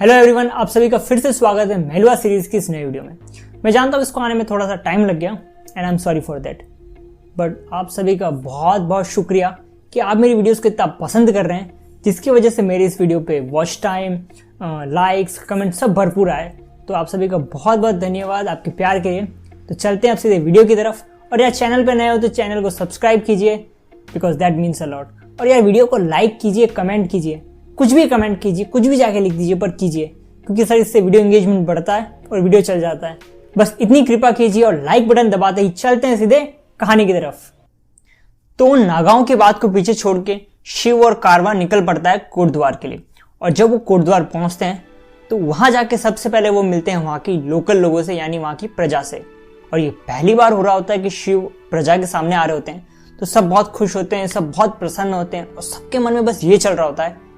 Hello everyone, आप सभी का फिर से स्वागत है मेहलवा सीरीज की इस नए वीडियो में। मैं जानता हूँ इसको आने में थोड़ा सा टाइम लग गया and I am sorry for that, but आप सभी का बहुत बहुत शुक्रिया कि आप मेरी वीडियोस को इतना पसंद कर रहे हैं, जिसकी वजह से मेरी इस वीडियो पे वॉच टाइम, लाइक्स, कमेंट सब भरपूर आए। तो आप सभी का बहुत बहुत धन्यवाद आपके प्यार के लिए। तो चलते हैं आप सीधे वीडियो की तरफ। और यार चैनल पर नए हो तो चैनल को सब्सक्राइब कीजिए because that means a lot. और यार वीडियो को लाइक कीजिए, कमेंट कीजिए, कुछ भी कमेंट कीजिए, कुछ भी जाके लिख दीजिए, पर कीजिए, क्योंकि सर इससे वीडियो एंगेजमेंट बढ़ता है और वीडियो चल जाता है। बस इतनी कृपा कीजिए और लाइक बटन दबाते ही चलते हैं सीधे कहानी की तरफ। तो उन नागाओं की बात को पीछे छोड़ के शिव और कारवां निकल पड़ता है कोटद्वार के लिए। और जब वो कोटद्वार पहुंचते हैं तो वहां जाके सबसे पहले वो मिलते हैं वहां की लोकल लोगों से, यानी वहां की प्रजा से। और ये पहली बार हो रहा होता है कि शिव प्रजा के सामने आ रहे होते हैं। तो सब बहुत खुश होते हैं, सब बहुत प्रसन्न होते हैं और सबके मन में बस ये चल रहा होता है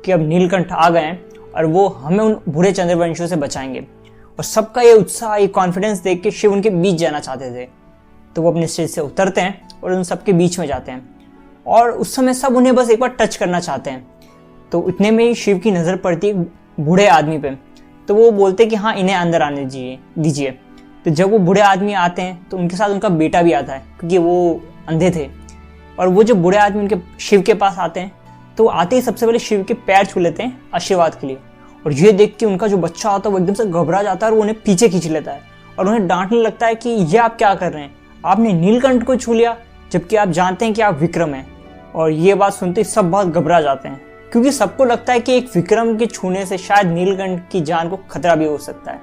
कि अब नीलकंठ आ गए हैं और वो हमें उन बुरे चंद्रवंशियों से बचाएंगे। और सबका ये उत्साह, ये कॉन्फिडेंस देख के शिव उनके बीच जाना चाहते थे। तो वो अपने स्टेज से उतरते हैं और उन सबके बीच में जाते हैं और उस समय सब उन्हें बस एक बार टच करना चाहते हैं। तो इतने में ही शिव की नज़र पड़ती है बूढ़े आदमी पे। तो वो बोलते कि हाँ, इन्हें अंदर आने दीजिए। तो जब वो बूढ़े आदमी आते हैं तो उनके साथ उनका बेटा भी आता है, क्योंकि वो अंधे थे। और वो जो बूढ़े आदमी उनके शिव के पास आते हैं तो आते ही सबसे पहले शिव के पैर छू लेते हैं आशीर्वाद के लिए। और ये देख के उनका जो बच्चा होता है वो एकदम से घबरा जाता है और वो उन्हें पीछे खींच लेता है और उन्हें डांटने लगता है कि ये आप क्या कर रहे हैं, आपने नीलकंठ को छू लिया जबकि आप जानते हैं कि आप विक्रम हैं। और ये बात सुनते ही सब बहुत घबरा जाते हैं, क्योंकि सबको लगता है कि एक विक्रम के छूने से शायद नीलकंठ की जान को खतरा भी हो सकता है।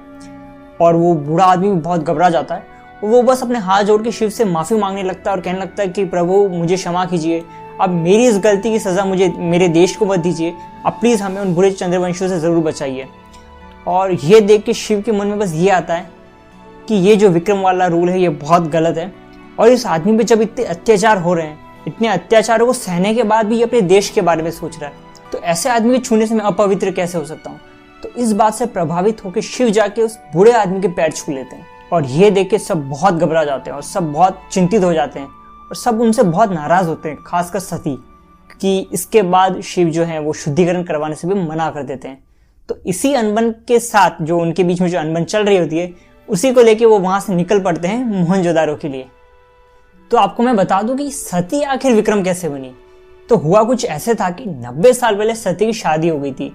और वो बूढ़ा आदमी भी बहुत घबरा जाता है। वो बस अपने हाथ जोड़ के शिव से माफ़ी मांगने लगता है और कहने लगता है कि प्रभु मुझे क्षमा कीजिए, अब मेरी इस गलती की सज़ा मुझे, मेरे देश को मत दीजिए, अब प्लीज़ हमें उन बुरे चंद्रवंशियों से ज़रूर बचाइए। और ये देख के शिव के मन में बस ये आता है कि ये जो विक्रम वाला रूल है ये बहुत गलत है। और इस आदमी पे जब इतने अत्याचार हो रहे हैं, इतने अत्याचारों को सहने के बाद भी ये अपने देश के बारे में सोच रहा है, तो ऐसे आदमी के छूने से मैं अपवित्र कैसे हो सकता हूँ। तो इस बात से प्रभावित होकर शिव जाके उस बूढ़े आदमी के पैर छू लेते हैं। और ये देख के सब बहुत घबरा जाते हैं और सब बहुत चिंतित हो जाते हैं और सब उनसे बहुत नाराज़ होते हैं, खासकर सती, कि इसके बाद शिव जो है वो शुद्धिकरण करवाने से भी मना कर देते हैं। तो इसी अनबन के साथ जो उनके बीच में जो अनबन चल रही होती है, उसी को लेके वो वहाँ से निकल पड़ते हैं मोहनजोदारो के लिए। तो आपको मैं बता दूं कि सती आखिर विक्रम कैसे बनी। तो हुआ कुछ ऐसे था कि 90 साल पहले सती की शादी हो गई थी,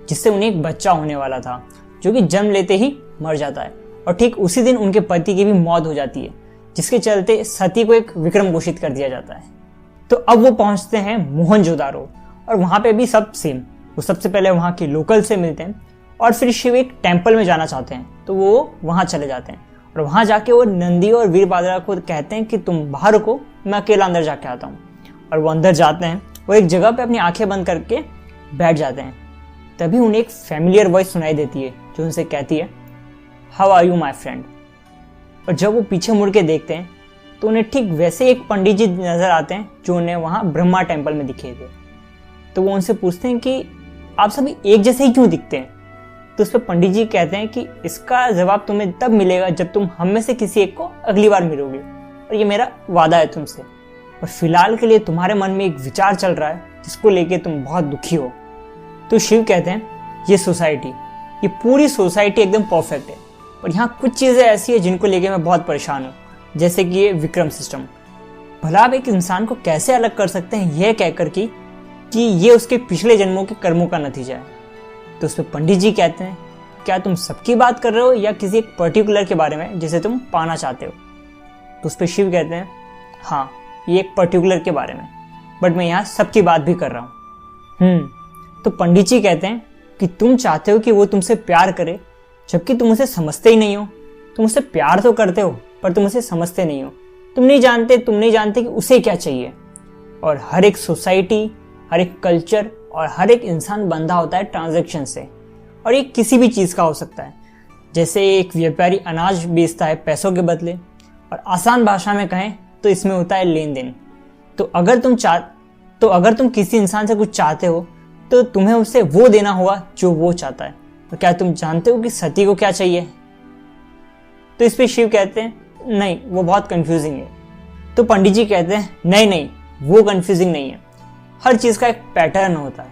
जिससे उन्हें एक बच्चा होने वाला था, जो कि जन्म लेते ही मर जाता है। और ठीक उसी दिन उनके पति की भी मौत हो जाती है, जिसके चलते सती को एक विक्रम घोषित कर दिया जाता है। तो अब वो पहुंचते हैं मोहनजोदारो और वहाँ पे भी सब सेम। वो सबसे पहले वहाँ के लोकल से मिलते हैं और फिर शिव एक टेम्पल में जाना चाहते हैं, तो वो वहाँ चले जाते हैं। और वहाँ जाके वो नंदी और वीरभद्रा को कहते हैं कि तुम बाहर रुको, मैं अकेला अंदर जाके आता हूँ। और वो अंदर जाते हैं, वो एक जगह पे अपनी आंखें बंद करके बैठ जाते हैं। तभी उन्हें एक फैमिलियर वॉइस सुनाई देती है जो उनसे कहती है, how are you my friend. और जब वो पीछे मुड़ के देखते हैं तो उन्हें ठीक वैसे एक पंडित जी नज़र आते हैं जो उन्हें वहाँ ब्रह्मा टेम्पल में दिखे थे। तो वो उनसे पूछते हैं कि आप सभी एक जैसे ही क्यों दिखते हैं। तो उस पर पंडित जी कहते हैं कि इसका जवाब तुम्हें तब मिलेगा जब तुम हम में से किसी एक को अगली बार मिलोगे, और ये मेरा वादा है तुमसे। और फिलहाल के लिए तुम्हारे मन में एक विचार चल रहा है जिसको लेके तुम बहुत दुखी हो। तो शिव कहते हैं ये सोसाइटी, ये पूरी सोसाइटी एकदम परफेक्ट है, और यहाँ कुछ चीज़ें ऐसी है जिनको लेके मैं बहुत परेशान हूँ, जैसे कि ये विक्रम सिस्टम। भला आप एक इंसान को कैसे अलग कर सकते हैं यह कहकर कि ये उसके पिछले जन्मों के कर्मों का नतीजा है। तो उस पर पंडित जी कहते हैं, क्या तुम सबकी बात कर रहे हो या किसी एक पर्टिकुलर के बारे में जिसे तुम पाना चाहते हो। तो उस पर शिव कहते हैं, हाँ ये एक पर्टिकुलर के बारे में, बट मैं यहाँ सबकी बात भी कर रहा हूँ। तो पंडित जी कहते हैं कि तुम चाहते हो कि वो तुमसे प्यार करे, जबकि तुम उसे समझते ही नहीं हो। तुम उसे प्यार तो करते हो पर तुम उसे समझते नहीं हो। तुम नहीं जानते कि उसे क्या चाहिए। और हर एक सोसाइटी, हर एक कल्चर और हर एक इंसान बंधा होता है ट्रांजैक्शन से, और ये किसी भी चीज़ का हो सकता है। जैसे एक व्यापारी अनाज बेचता है पैसों के बदले, और आसान भाषा में कहें तो इसमें होता है लेन देन। तो अगर तुम किसी इंसान से कुछ चाहते हो तो तुम्हें उसे वो देना होगा जो वो चाहता है। तो क्या तुम जानते हो कि सती को क्या चाहिए। तो इस पे शिव कहते हैं, नहीं वो बहुत कंफ्यूजिंग है। तो पंडित जी कहते हैं, नहीं वो कंफ्यूजिंग नहीं है, हर चीज़ का एक पैटर्न होता है।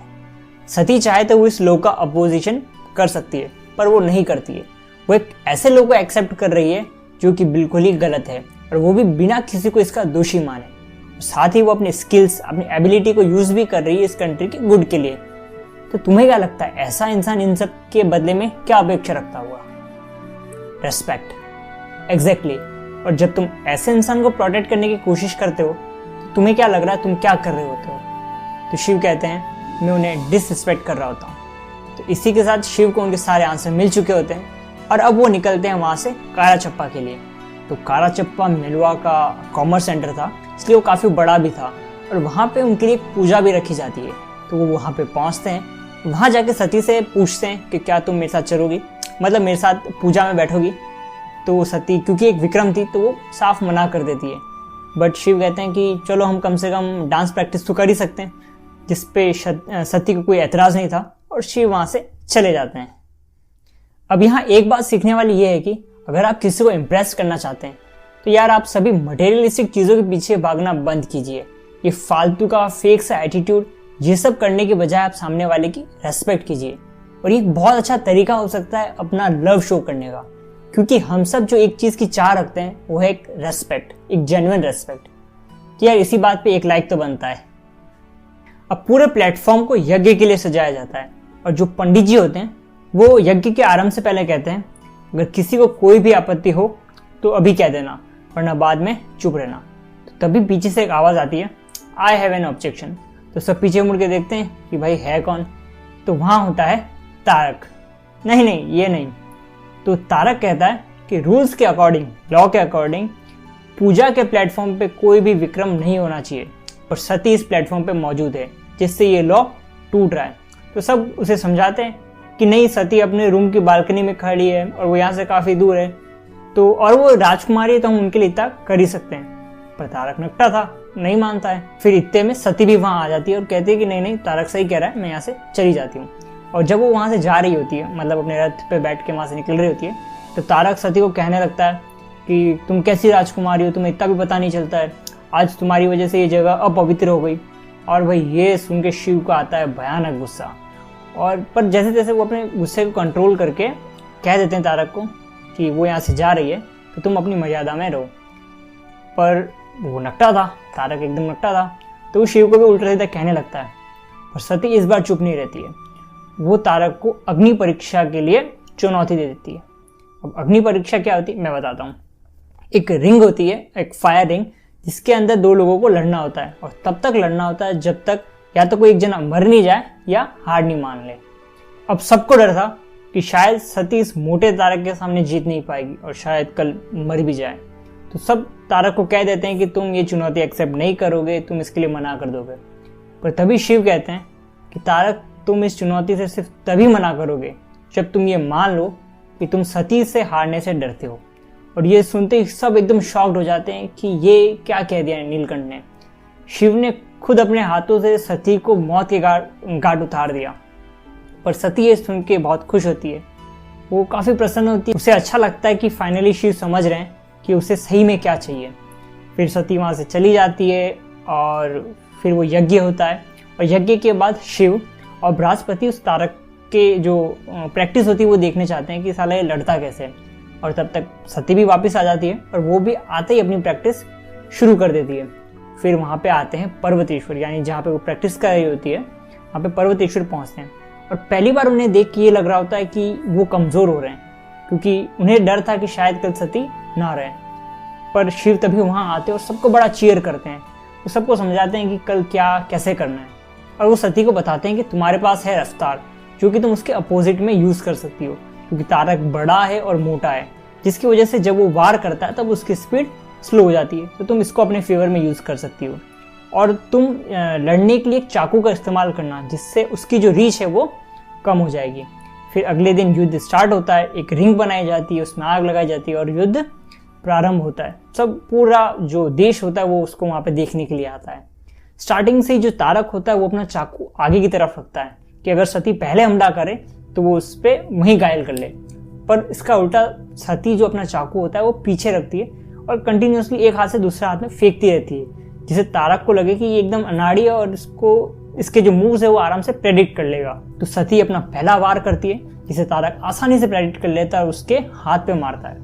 सती चाहे तो वो इस लॉ का अपोजिशन कर सकती है, पर वो नहीं करती है। वो एक ऐसे लोगों को एक्सेप्ट कर रही है जो कि बिल्कुल ही गलत है, और वो भी बिना किसी को इसका दोषी माने। साथ ही वो अपने स्किल्स, अपनी एबिलिटी को यूज भी कर रही है इस कंट्री के गुड के लिए। तो तुम्हें क्या लगता है, ऐसा इंसान इन सब के बदले में क्या अपेक्षा रखता होगा? रेस्पेक्ट। एग्जैक्टली। और जब तुम ऐसे इंसान को प्रोटेक्ट करने की कोशिश करते हो तो तुम्हें क्या लग रहा है तुम क्या कर रहे होते हो? तो शिव कहते हैं मैं उन्हें डिसरिस्पेक्ट कर रहा होता हूँ। तो इसी के साथ शिव को उनके सारे आंसर मिल चुके होते हैं और अब वो निकलते हैं वहाँ से काराचप्पा के लिए। तो काराचप्पा मेलवा का कॉमर्स सेंटर था, इसलिए वो काफ़ी बड़ा भी था और वहाँ पे उनके लिए पूजा भी रखी जाती है। तो वो वहाँ पे पहुँचते हैं, वहाँ जाके सती से पूछते हैं कि क्या तुम मेरे साथ चलोगी, मतलब मेरे साथ पूजा में बैठोगी? तो सती, क्योंकि एक विक्रम थी, तो वो साफ मना कर देती है। बट शिव कहते हैं कि चलो हम कम से कम डांस प्रैक्टिस तो कर ही सकते हैं, जिस पे सती को कोई एतराज़ नहीं था और शिव वहाँ से चले जाते हैं। अब यहाँ एक बात सीखने वाली ये है कि अगर आप किसी को इम्प्रेस करना चाहते हैं तो यार आप सभी मटेरियलिस्टिक चीज़ों के पीछे भागना बंद कीजिए। ये फालतू का फेक सा एटीट्यूड, ये सब करने के बजाय आप सामने वाले की रेस्पेक्ट कीजिए। और ये एक बहुत अच्छा तरीका हो सकता है अपना लव शो करने का, क्योंकि हम सब जो एक चीज़ की चाह रखते हैं वो है एक रेस्पेक्ट, एक जेन्युइन रेस्पेक्ट। तो यार इसी बात पे एक लाइक तो बनता है। अब पूरे प्लेटफॉर्म को यज्ञ के लिए सजाया जाता है और जो पंडित जी होते हैं वो यज्ञ के आरंभ से पहले कहते हैं अगर किसी को कोई भी आपत्ति हो तो अभी कह देना, वरना बाद में चुप रहना। तो तभी पीछे से एक आवाज़ आती है, आई हैव एन ऑब्जेक्शन। तो सब पीछे मुड़ के देखते हैं कि भाई है कौन? तो वहाँ होता है तारक। नहीं ये नहीं। तो तारक कहता है कि रूल्स के अकॉर्डिंग, लॉ के अकॉर्डिंग पूजा के प्लेटफॉर्म पे कोई भी विक्रम नहीं होना चाहिए, पर सती इस प्लेटफॉर्म पे मौजूद है जिससे ये लॉ टूट रहा है। तो सब उसे समझाते हैं कि नहीं, सती अपने रूम की बालकनी में खड़ी है और वो यहाँ से काफ़ी दूर है, तो और वो राजकुमारी है तो हम उनके लिए इतना कर ही सकते हैं। पर तारक नकटा था, नहीं मानता है। फिर इतने में सती भी वहाँ आ जाती है और कहती है कि नहीं तारक सही कह रहा है, मैं यहाँ से चली जाती हूँ। और जब वो वहाँ से जा रही होती है, मतलब अपने रथ पे बैठ के वहाँ से निकल रही होती है, तो तारक सती को कहने लगता है कि तुम कैसी राजकुमारी हो, तुम्हें इतना भी पता नहीं चलता है, आज तुम्हारी वजह से ये जगह अपवित्र हो गई। और भाई ये सुन के शिव को आता है भयानक गुस्सा, और पर जैसे जैसे वो अपने गुस्से को कंट्रोल करके कह देते हैं तारक को कि वो यहाँ से जा रही है तो तुम अपनी मर्यादा में रहो। पर वो नकटा था, तारक एकदम नकटा था, तो वो शिव को भी उल्टा सीधा कहने लगता है। पर सती इस बार चुप नहीं रहती है, वो तारक को अग्नि परीक्षा के लिए चुनौती दे देती है। अब अग्नि परीक्षा क्या होती है मैं बताता हूँ। एक रिंग होती है, एक फायर रिंग, जिसके अंदर दो लोगों को लड़ना होता है और तब तक लड़ना होता है जब तक या तो कोई एक जना मर नहीं जाए या हार नहीं मान ले। अब सबको डर था कि शायद सती इस मोटे तारक के सामने जीत नहीं पाएगी और शायद कल मर भी जाए। तो सब तारक को कह देते हैं कि तुम ये चुनौती एक्सेप्ट नहीं करोगे, तुम इसके लिए मना कर दोगे। पर तभी शिव कहते हैं कि तारक तुम इस चुनौती से सिर्फ तभी मना करोगे जब तुम ये मान लो कि तुम सती से हारने से डरते हो। और ये सुनते ही सब एकदम शॉक्ड हो जाते हैं कि ये क्या कह दिया नीलकंठ ने। शिव ने खुद अपने हाथों से सती को मौत के घाट उतार दिया। पर सती ये सुन के बहुत खुश होती है, वो काफ़ी प्रसन्न होती है, उसे अच्छा लगता है कि फाइनली शिव समझ रहे हैं कि उसे सही में क्या चाहिए। फिर सती वहाँ से चली जाती है और फिर वो यज्ञ होता है और यज्ञ के बाद शिव और बृहस्पति उस तारक के जो प्रैक्टिस होती है वो देखने चाहते हैं कि साला ये लड़ता कैसे है। और तब तक सती भी वापस आ जाती है और वो भी आते ही अपनी प्रैक्टिस शुरू कर देती है। फिर वहाँ पे आते हैं पर्वतेश्वर, यानी जहाँ पे वो प्रैक्टिस कर रही होती है वहाँ पे पर्वतेश्वर पहुँचते हैं। और पहली बार उन्हें देख के ये लग रहा होता है कि वो कमज़ोर हो रहे हैं, क्योंकि उन्हें डर था कि शायद कल सती ना रहे। पर शिव तभी वहाँ आते हैं और सबको बड़ा चीयर करते हैं, वो सबको समझाते हैं कि कल क्या कैसे करना है। और वो सती को बताते हैं कि तुम्हारे पास है रफ्तार, जो कि तुम उसके अपोजिट में यूज़ कर सकती हो, क्योंकि तारक बड़ा है और मोटा है, जिसकी वजह से जब वो वार करता है तब उसकी स्पीड स्लो हो जाती है। तो तुम इसको अपने फेवर में यूज़ कर सकती हो। और तुम लड़ने के लिए एक चाकू का इस्तेमाल करना, जिससे उसकी जो रीच है वो कम हो जाएगी। फिर अगले दिन युद्ध स्टार्ट होता है, एक रिंग बनाई जाती है, उसमें आग लगाई जाती है और युद्ध प्रारंभ होता है। सब पूरा जो देश होता है वो उसको वहाँ पे देखने के लिए आता है। स्टार्टिंग से ही जो तारक होता है वो अपना चाकू आगे की तरफ रखता है कि अगर सती पहले हमला करे तो वो उस पर वहीं घायल कर ले। पर इसका उल्टा सती जो अपना चाकू होता है वो पीछे रखती है और कंटिन्यूसली एक हाथ से दूसरे हाथ में फेंकती रहती है, जिससे तारक को लगे कि ये एकदम अनाड़ी है और इसके जो मूव्स है वो आराम से प्रेडिक्ट कर लेगा। तो सती अपना पहला वार करती है, जिसे तारक आसानी से प्रेडिक्ट कर लेता है और उसके हाथ पे मारता है।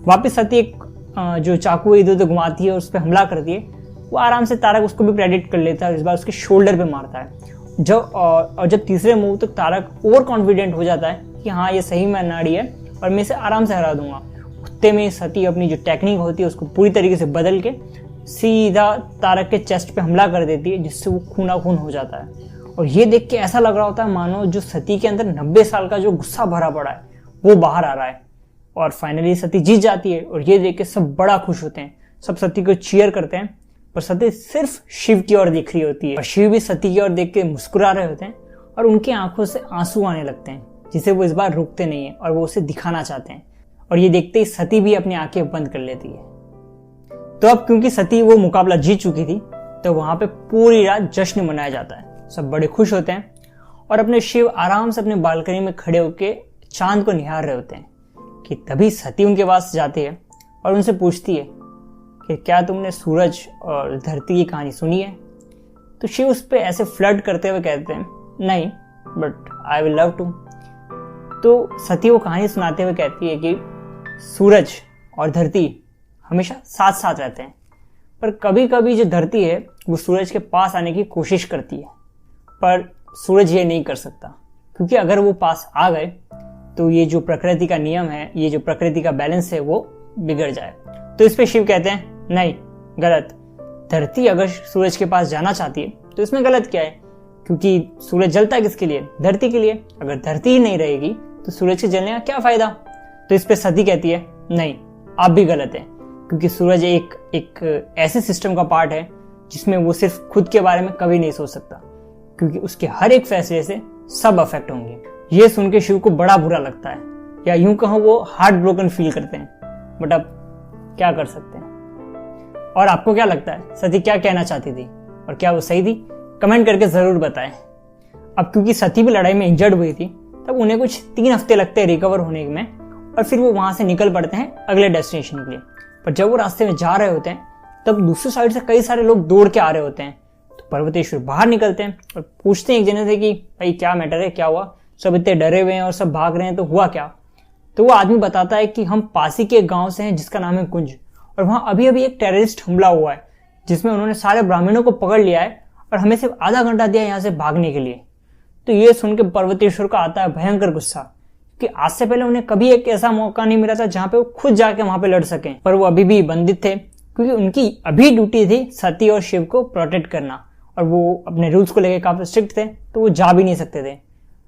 वापस सती एक जो चाकू इधर उधर घुमाती है और उस पर हमला करती है, वो आराम से तारक उसको भी प्रेडिक्ट कर लेता है और इस बार उसके शोल्डर पे मारता है। जब तीसरे मूव तक तारक ओवर कॉन्फिडेंट हो जाता है कि हाँ ये सही में अनाड़ी है और मैं इसे आराम से हरा दूंगा, उतने में सती अपनी जो टेक्निक होती है उसको पूरी तरीके से बदल के सीधा तारक के चेस्ट पे हमला कर देती है, जिससे वो खूना खून हो जाता है। और ये देख के ऐसा लग रहा होता है मानो जो सती के अंदर 90 साल का जो गुस्सा भरा पड़ा है वो बाहर आ रहा है। और फाइनली सती जीत जाती है और ये देख के सब बड़ा खुश होते हैं, सब सती को चीयर करते हैं। पर सती सिर्फ शिव की ओर देख रही होती है और शिव भी सती की ओर देख के मुस्कुरा रहे होते हैं और उनकी आंखों से आंसू आने लगते हैं, जिसे वो इस बार रुकते नहीं है और वो उसे दिखाना चाहते हैं। और ये देखते ही सती भी अपनी आंखें बंद कर लेती है। तो अब क्योंकि सती वो मुकाबला जीत चुकी थी, तो वहां पे पूरी रात जश्न मनाया जाता है। सब बड़े खुश होते हैं और अपने शिव आराम से अपने बालकनी में खड़े होकर चांद को निहार रहे होते हैं कि तभी सती उनके पास जाती है और उनसे पूछती है कि क्या तुमने सूरज और धरती की कहानी सुनी है? तो शिव उस पर ऐसे फ्लर्ट करते हुए कहते हैं नहीं, but I will love to. तो सती वो कहानी सुनाते हुए कहती है कि सूरज और धरती हमेशा साथ साथ रहते हैं, पर कभी कभी जो धरती है वो सूरज के पास आने की कोशिश करती है, पर सूरज ये नहीं कर सकता, क्योंकि अगर वो पास आ गए तो ये जो प्रकृति का नियम है, ये जो प्रकृति का बैलेंस है वो बिगड़ जाए। तो इस पे शिव कहते हैं नहीं, गलत। धरती अगर सूरज के पास जाना चाहती है तो इसमें गलत क्या है, क्योंकि सूरज जलता है किसके लिए? धरती के लिए। अगर धरती ही नहीं रहेगी तो सूरज के जलने का क्या फायदा? तो इस पे सती कहती है नहीं, आप भी गलत है, क्योंकि सूरज एक ऐसे सिस्टम का पार्ट है जिसमें वो सिर्फ खुद के बारे में कभी नहीं सोच सकता, क्योंकि उसके हर एक फैसले से सब अफेक्ट होंगे। ये सुन के शिव को बड़ा बुरा लगता है, या यूं कहो वो हार्ट ब्रोकन फील करते हैं, बट अब क्या कर सकते हैं। और आपको क्या लगता है सती क्या कहना चाहती थी और क्या वो सही थी? कमेंट करके जरूर बताएं। अब क्योंकि सती भी लड़ाई में इंजर्ड हुई थी, तब उन्हें कुछ 3 हफ्ते लगते हैं रिकवर होने में, और फिर वो वहां से निकल पड़ते हैं अगले डेस्टिनेशन के लिए। पर जब वो रास्ते में जा रहे होते हैं तब दूसरी साइड से कई सारे लोग दौड़ के आ रहे होते हैं। तो पर्वतेश्वर बाहर निकलते हैं और पूछते हैं एक जने से कि भाई क्या मैटर है, क्या हुआ? सब इतने डरे हुए हैं और सब भाग रहे हैं, तो हुआ क्या? तो वो आदमी बताता है कि हम पासी के एक गांव से हैं जिसका नाम है कुंज, और वहां अभी अभी एक टेररिस्ट हमला हुआ है जिसमें उन्होंने सारे ब्राह्मणों को पकड़ लिया है और हमें सिर्फ आधा घंटा दिया यहाँ से भागने के लिए। तो ये सुन के पर्वतेश्वर का आता है भयंकर गुस्सा, कि आज से पहले उन्हें कभी एक ऐसा मौका नहीं मिला था जहां पे वो खुद जाके वहां पे लड़ सकें, पर वो अभी भी बंदित थे, क्योंकि उनकी अभी ड्यूटी थी सती और शिव को प्रोटेक्ट करना, और वो अपने रूल्स को लेकर काफी स्ट्रिक्ट थे, तो वो जा भी नहीं सकते थे।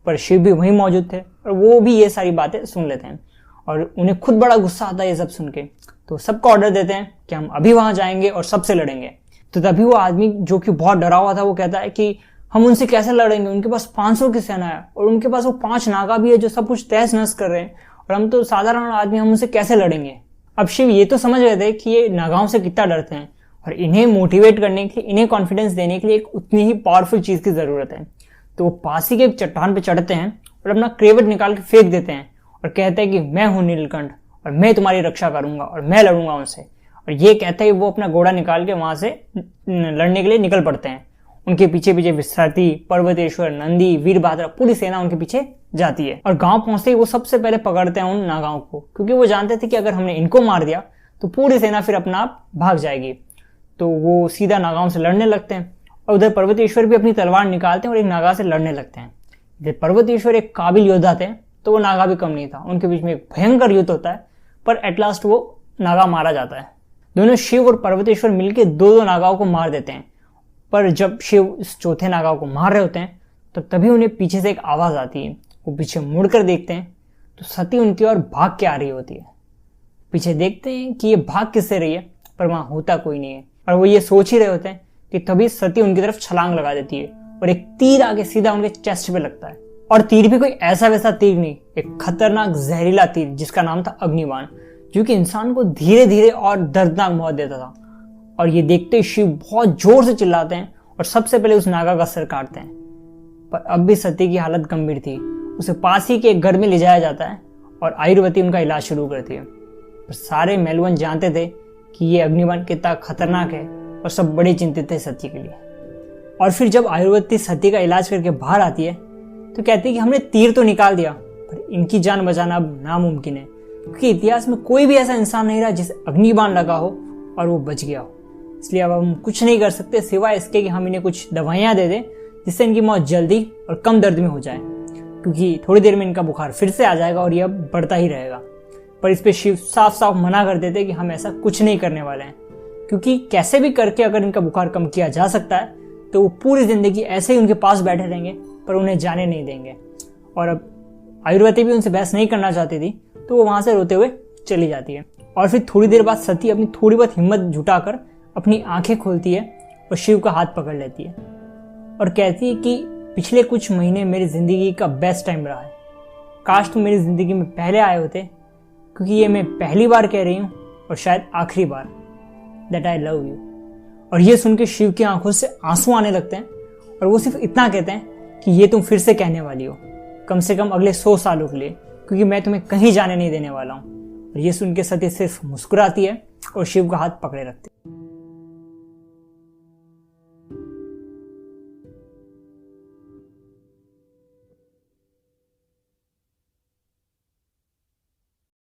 पर शिव भी वहीं मौजूद थे और वो भी ये सारी बातें सुन लेते हैं और उन्हें खुद बड़ा गुस्सा आता है ये सब सुन के। तो सबको ऑर्डर देते हैं कि हम अभी वहां जाएंगे और सबसे लड़ेंगे। तो तभी वो आदमी जो कि बहुत डरा हुआ था वो कहता है कि हम उनसे कैसे लड़ेंगे, उनके पास 500 की सेना है और उनके पास वो 5 नागा भी है जो सब कुछ तहस नहस कर रहे हैं, और हम तो साधारण आदमी, हम उनसे कैसे लड़ेंगे। अब शिव ये तो समझ रहे थे कि ये नागाओं से कितना डरते हैं और इन्हें मोटिवेट करने के लिए, इन्हें कॉन्फिडेंस देने के लिए एक उतनी ही पावरफुल चीज की जरूरत है। तो वो पासी के एक चट्टान पे चढ़ते हैं और अपना क्रेवट निकाल के फेंक देते हैं और कहते हैं कि मैं हूं नीलकंठ और मैं तुम्हारी रक्षा करूंगा और मैं लड़ूंगा उनसे। और ये कहते ही वो अपना घोड़ा निकाल के वहां से लड़ने के लिए निकल पड़ते हैं। उनके पीछे पीछे विश्राती, पर्वतेश्वर, नंदी, वीरभद्र, पूरी सेना उनके पीछे जाती है। और गांव पहुंचते ही वो सबसे पहले पकड़ते हैं उन नागाओं को, क्योंकि वो जानते थे कि अगर हमने इनको मार दिया तो पूरी सेना फिर अपना आप भाग जाएगी। तो वो सीधा नागाओं से लड़ने लगते हैं और उधर पर्वतेश्वर भी अपनी तलवार निकालते हैं और एक नागा से लड़ने लगते हैं। इधर पर्वतेश्वर एक काबिल योद्धा थे, तो वो नागा भी कम नहीं था। उनके बीच में एक भयंकर युद्ध होता है, पर एट लास्ट वो नागा मारा जाता है। दोनों शिव और पर्वतेश्वर मिलकर 2-2 नागाओं को मार देते हैं। पर जब शिव इस चौथे नागाओं को मार रहे होते हैं तो तभी उन्हें पीछे से एक आवाज आती है। वो पीछे मुड़कर देखते हैं तो सती उनकी ओर भाग के आ रही होती है। पीछे देखते हैं कि ये भाग किससे रही है, पर वहां होता कोई नहीं है। और वो ये सोच ही रहे होते हैं कि तभी सती उनकी तरफ छलांग लगा देती है और एक तीर आके सीधा उनके चेस्ट पे लगता है। और तीर भी कोई ऐसा वैसा तीर नहीं, एक खतरनाक जहरीला तीर जिसका नाम था अग्निबाण, जो कि इंसान को धीरे धीरे और दर्दनाक मौत देता था। और ये देखते ही शिव बहुत जोर से चिल्लाते हैं और सबसे पहले उस नागा का सर काटते हैं। पर अब भी सती की हालत गंभीर थी। उसे पास ही के एक घर में ले जाया जाता है और आयुर्वेदी उनका इलाज शुरू करती है। पर सारे मेलवन जानते थे कि ये अग्निबाण कितना खतरनाक है और सब बड़े चिंतित थे सती के लिए। और फिर जब आयुर्वेदी सती का इलाज करके बाहर आती है तो कहती है कि हमने तीर तो निकाल दिया, पर इनकी जान बचाना अब नामुमकिन है, क्योंकि इतिहास में कोई भी ऐसा इंसान नहीं रहा जिसे अग्निबाण लगा हो और वो बच गया हो। इसलिए अब हम कुछ नहीं कर सकते सिवाय इसके कि हम इन्हें कुछ दवाइयाँ दे दें जिससे इनकी मौत जल्दी और कम दर्द में हो जाए, क्योंकि थोड़ी देर में इनका बुखार फिर से आ जाएगा और यह अब बढ़ता ही रहेगा। पर इस पे शिव साफ साफ मना कर देते कि हम ऐसा कुछ नहीं करने वाले हैं, क्योंकि कैसे भी करके अगर इनका बुखार कम किया जा सकता है तो वो पूरी जिंदगी ऐसे ही उनके पास बैठे रहेंगे पर उन्हें जाने नहीं देंगे। और अब आयुर्वेदी भी उनसे बहस नहीं करना चाहती थी तो वो वहाँ से रोते हुए चली जाती है। और फिर थोड़ी देर बाद सती अपनी थोड़ी बहुत हिम्मत जुटाकर अपनी आंखें खोलती है और शिव का हाथ पकड़ लेती है और कहती है कि पिछले कुछ महीने मेरी ज़िंदगी का बेस्ट टाइम रहा है। काश तुम मेरी ज़िंदगी में पहले आए होते, क्योंकि ये मैं पहली बार कह रही हूँ और शायद आखिरी बार, दैट आई लव यू। और ये सुन के शिव की आंखों से आंसू आने लगते हैं और वो सिर्फ इतना कहते हैं कि ये तुम फिर से कहने वाली हो, कम से कम अगले 100 सालों के लिए, क्योंकि मैं तुम्हें कहीं जाने नहीं देने वाला हूँ। और ये सुन के सती सिर्फ मुस्कुराती है और शिव का हाथ पकड़े रखती है।